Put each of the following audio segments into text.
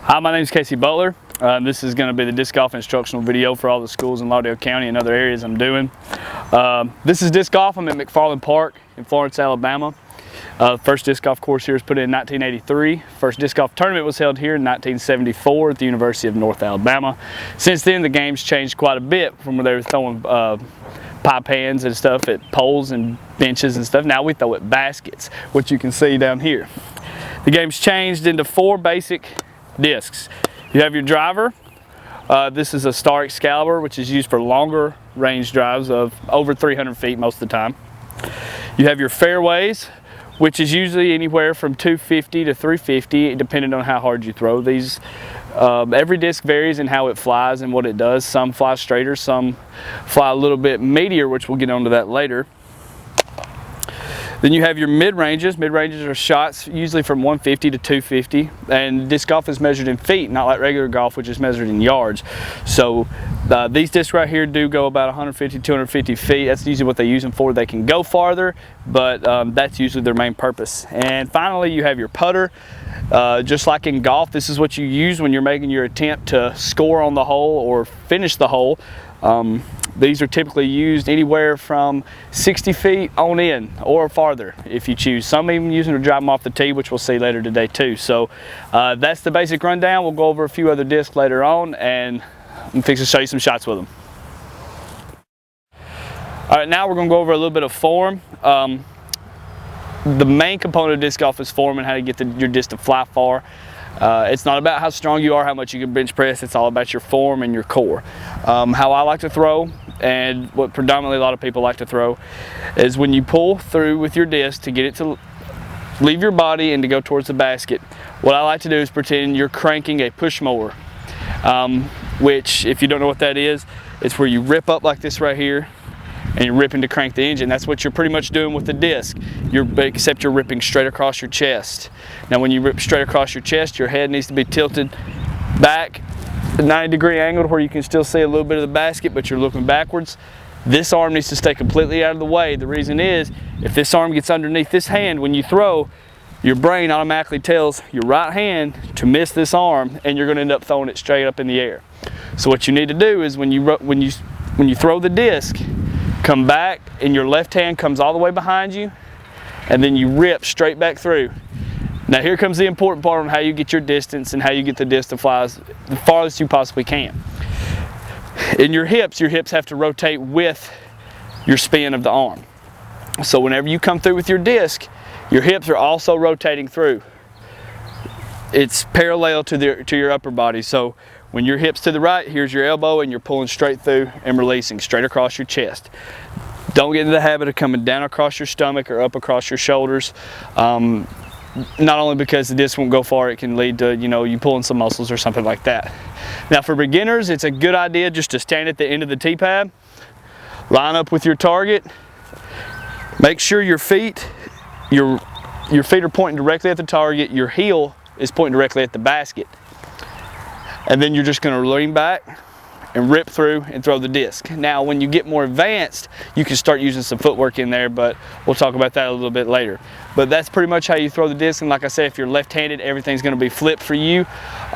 Hi, my name is Kasey Butler. This is going to be the disc golf instructional video for all the schools in Lauderdale County and other areas I'm doing. This is disc golf. I'm at McFarland Park in Florence, Alabama. First disc golf course here was put in 1983. First disc golf tournament was held here in 1974 at the University of North Alabama. Since then, the game's changed quite a bit from where they were throwing pie pans and stuff at poles and benches and stuff. Now we throw at baskets, which you can see down here. The game's changed into 4 basic discs. You have your driver. This is a Star Excalibur, which is used for longer range drives of over 300 feet most of the time. You have your fairways, which is usually anywhere from 250 to 350, depending on how hard you throw. These, every disc varies in how it flies and what it does. Some fly straighter, some fly a little bit meatier, which we'll get onto that later. Then you have your mid-ranges. Mid-ranges are shots usually from 150 to 250, and disc golf is measured in feet, not like regular golf, which is measured in yards. So these discs right here do go about 150, 250 feet. That's usually what they use them for. They can go farther, but that's usually their main purpose. And finally, you have your putter. Just like in golf, this is what you use when you're making your attempt to score on the hole or finish the hole. These are typically used anywhere from 60 feet on in or farther if you choose. Some even use them to drive them off the tee, which we'll see later today too. So that's the basic rundown. We'll go over a few other discs later on, and I'm fixing to show you some shots with them. All right, now we're going to go over a little bit of form. The main component of disc golf is form and how to get your disc to fly far. It's not about how strong you are, how much you can bench press. It's all about your form and your core. How I like to throw, and what predominantly a lot of people like to throw, is when you pull through with your disc to get it to leave your body and to go towards the basket. What I like to do is pretend you're cranking a push mower, which, if you don't know what that is, it's where you rip up like this right here, and you're ripping to crank the engine. That's what you're pretty much doing with the disc, except you're ripping straight across your chest. Now when you rip straight across your chest, your head needs to be tilted back at a 90-degree angle where you can still see a little bit of the basket, but you're looking backwards. This arm needs to stay completely out of the way. The reason is, if this arm gets underneath this hand when you throw, your brain automatically tells your right hand to miss this arm, and you're going to end up throwing it straight up in the air. So what you need to do is when you throw the disc, come back and your left hand comes all the way behind you, and then you rip straight back through. Now here comes the important part on how you get your distance and how you get the disc to fly the farthest you possibly can. In your hips have to rotate with your spin of the arm. So whenever you come through with your disc, your hips are also rotating through. It's parallel to your upper body. So when your hips to the right, here's your elbow, and you're pulling straight through and releasing straight across your chest. Don't get into the habit of coming down across your stomach or up across your shoulders. Not only because the disc won't go far, it can lead to you pulling some muscles or something like that. Now for beginners, it's a good idea just to stand at the end of the tee pad, line up with your target, make sure your feet are pointing directly at the target, your heel is pointing directly at the basket. And then you're just going to lean back and rip through and throw the disc. Now when you get more advanced, you can start using some footwork in there, but we'll talk about that a little bit later. But that's pretty much how you throw the disc, and like I said, if you're left-handed, everything's going to be flipped for you.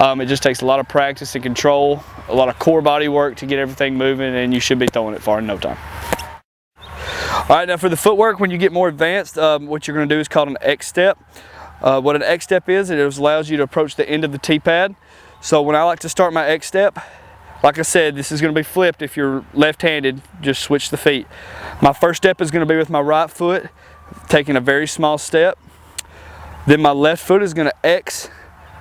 It just takes a lot of practice and control, a lot of core body work to get everything moving, and you should be throwing it far in no time. All right, now for the footwork, when you get more advanced, what you're going to do is called an X step. What an X step is, it allows you to approach the end of the tee pad. So when I like to start my X step, like I said, this is going to be flipped. If you're left-handed, just switch the feet. My first step is going to be with my right foot, taking a very small step. Then my left foot is going to X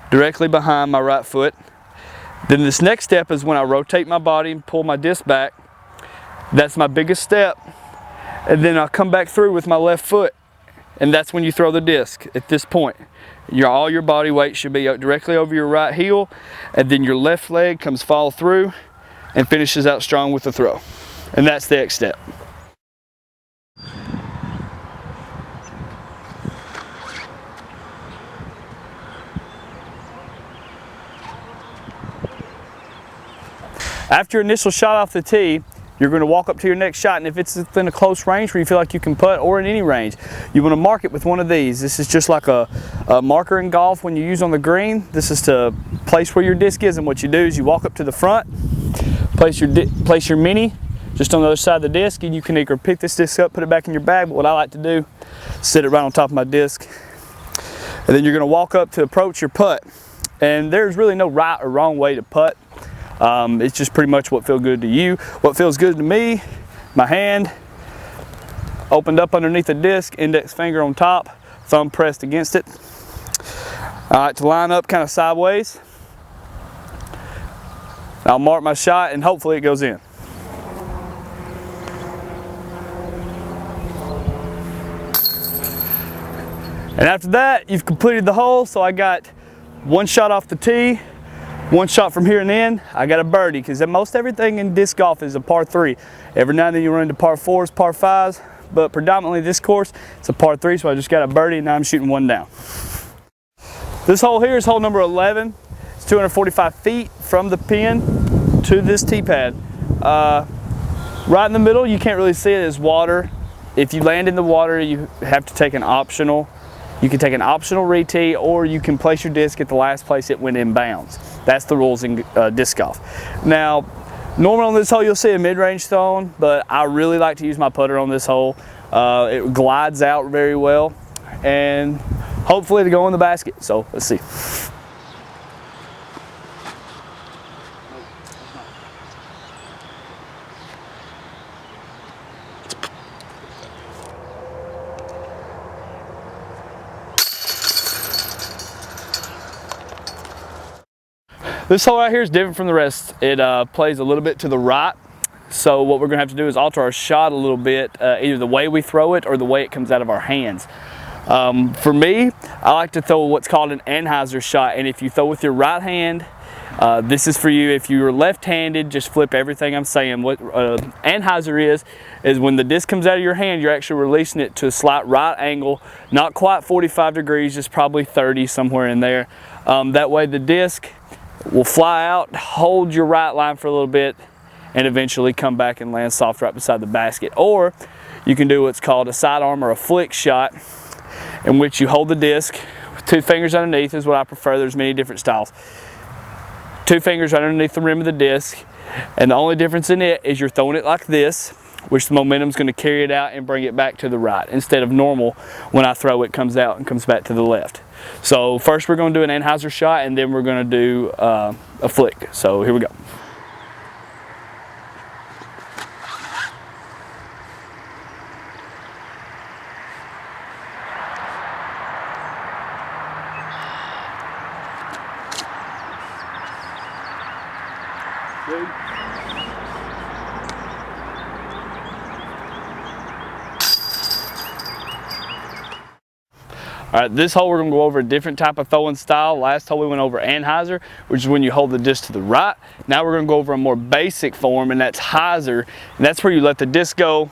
directly behind my right foot. Then this next step is when I rotate my body and pull my disc back. That's my biggest step. And then I'll come back through with my left foot. And that's when you throw the disc at this point. All your body weight should be directly over your right heel, and then your left leg comes follow through and finishes out strong with the throw. And that's the X step. After your initial shot off the tee, you're going to walk up to your next shot, and if it's within a close range where you feel like you can putt, or in any range, you want to mark it with one of these. This is just like a marker in golf when you use on the green. This is to place where your disc is, and what you do is you walk up to the front, place your mini just on the other side of the disc, and you can either pick this disc up, put it back in your bag, but what I like to do, sit it right on top of my disc, and then you're going to walk up to approach your putt. And there's really no right or wrong way to putt. It's just pretty much what feels good to you. What feels good to me, my hand opened up underneath the disc, index finger on top, thumb pressed against it. I like to line up kind of sideways. I'll mark my shot and hopefully it goes in. And after that, you've completed the hole. So I got one shot off the tee, one shot from here and in. I got a birdie, because most everything in disc golf is a par 3. Every now and then you run into par 4s, par 5s, but predominantly this course, it's a par 3, so I just got a birdie and now I'm shooting one down. This hole here is hole number 11. It's 245 feet from the pin to this tee pad. Right in the middle, you can't really see it, is water. If you land in the water, you have to take an optional. You can take an optional re-tee, or you can place your disc at the last place it went in bounds. That's the rules in disc golf. Now, normally on this hole you'll see a mid-range stone, but I really like to use my putter on this hole. It glides out very well, and hopefully to go in the basket. So let's see. This hole right here is different from the rest. It plays a little bit to the right. So what we're gonna have to do is alter our shot a little bit, either the way we throw it or the way it comes out of our hands. For me, I like to throw what's called an Hyzer shot. And if you throw with your right hand, this is for you. If you're left-handed, just flip everything I'm saying. What Hyzer is when the disc comes out of your hand, you're actually releasing it to a slight right angle, not quite 45 degrees, just probably 30, somewhere in there. That way the disc will fly out, hold your right line for a little bit, and eventually come back and land soft right beside the basket. Or you can do what's called a sidearm or a flick shot, in which you hold the disc with 2 fingers underneath, is what I prefer. There's many different styles. 2 fingers right underneath the rim of the disc, and the only difference in it is you're throwing it like this, which the momentum is going to carry it out and bring it back to the right, instead of normal when I throw it comes out and comes back to the left. So first we're going to do an Hyzer shot, and then we're going to do a flick. So here we go. All right, this hole we're gonna go over a different type of throwing style. Last hole we went over Hyzer, which is when you hold the disc to the right. Now we're gonna go over a more basic form, and that's Hyzer. And that's where you let the disc go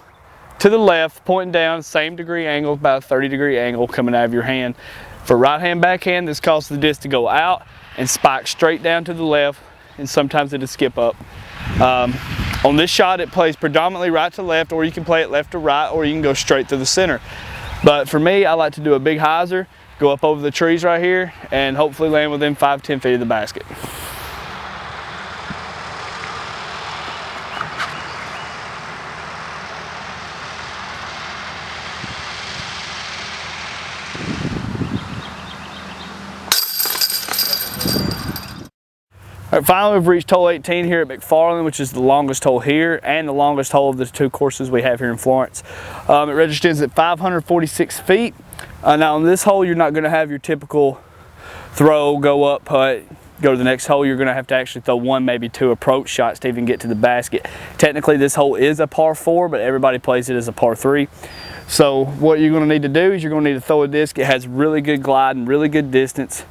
to the left, pointing down, same degree angle, about a 30-degree angle coming out of your hand. For right hand, backhand, this causes the disc to go out and spike straight down to the left, and sometimes it'll skip up. On this shot, it plays predominantly right to left, or you can play it left to right, or you can go straight to the center. But for me, I like to do a big Hyzer, go up over the trees right here, and hopefully land within 5–10 feet of the basket. All right, finally, we've reached hole 18 here at McFarland, which is the longest hole here and the longest hole of the 2 courses we have here in Florence. It registers at 546 feet. Now on this hole, you're not going to have your typical throw, go up, putt, go to the next hole. You're going to have to actually throw 1, maybe 2 approach shots to even get to the basket. Technically, this hole is a par 4, but everybody plays it as a par 3. So what you're going to need to do is you're going to need to throw a disc. It has really good glide and really good distance.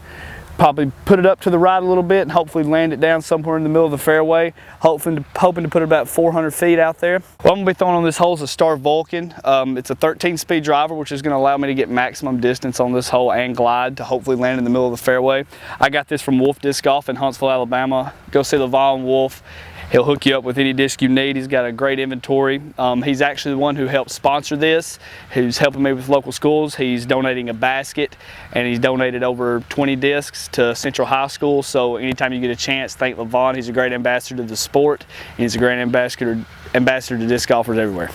Probably put it up to the right a little bit and hopefully land it down somewhere in the middle of the fairway, hoping to put it about 400 feet out there. What I'm going to be throwing on this hole is a Star Vulcan. It's a 13-speed driver, which is going to allow me to get maximum distance on this hole and glide to hopefully land in the middle of the fairway. I got this from Wolf Disc Golf in Huntsville, Alabama. Go see LaVon Wolf. He'll hook you up with any disc you need. He's got a great inventory. He's actually the one who helped sponsor this, who's helping me with local schools. He's donating a basket, and he's donated over 20 discs to Central High School. So anytime you get a chance, thank Levon. He's a great ambassador to the sport, and he's a great ambassador to disc golfers everywhere.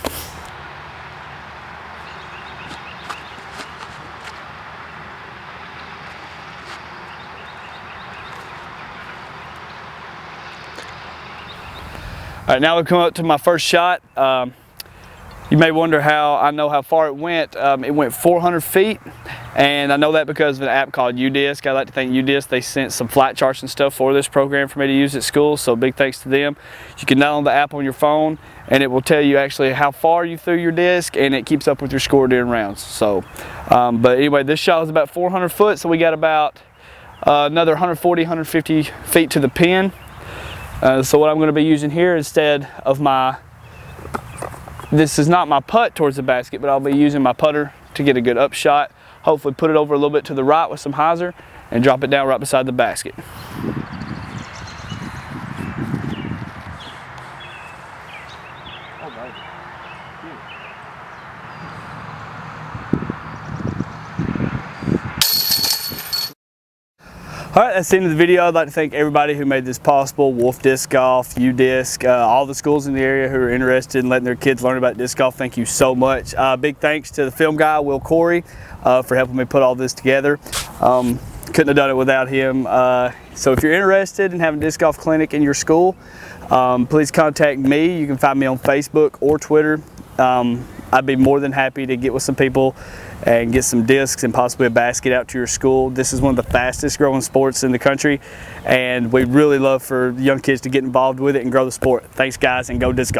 All right, now we've come up to my first shot. You may wonder how I know how far it went. It went 400 feet, and I know that because of an app called UDisc. I'd like to thank UDisc. They sent some flight charts and stuff for this program for me to use at school, so big thanks to them. You can download the app on your phone, and it will tell you actually how far you threw your disc, and it keeps up with your score during rounds. So, but anyway, this shot was about 400 foot, so we got about another 140, 150 feet to the pin. So what I'm going to be using here instead of this is not my putt towards the basket, but I'll be using my putter to get a good upshot. Hopefully put it over a little bit to the right with some hyzer and drop it down right beside the basket. All right, that's the end of the video. I'd like to thank everybody who made this possible. Wolf Disc Golf, UDisc, all the schools in the area who are interested in letting their kids learn about disc golf. Thank you so much. Big thanks to the film guy, Will Corey, for helping me put all this together. Couldn't have done it without him. So if you're interested in having a disc golf clinic in your school, please contact me. You can find me on Facebook or Twitter. I'd be more than happy to get with some people and get some discs and possibly a basket out to your school. This is one of the fastest growing sports in the country, and we'd really love for young kids to get involved with it and grow the sport. Thanks guys, and go disc golf.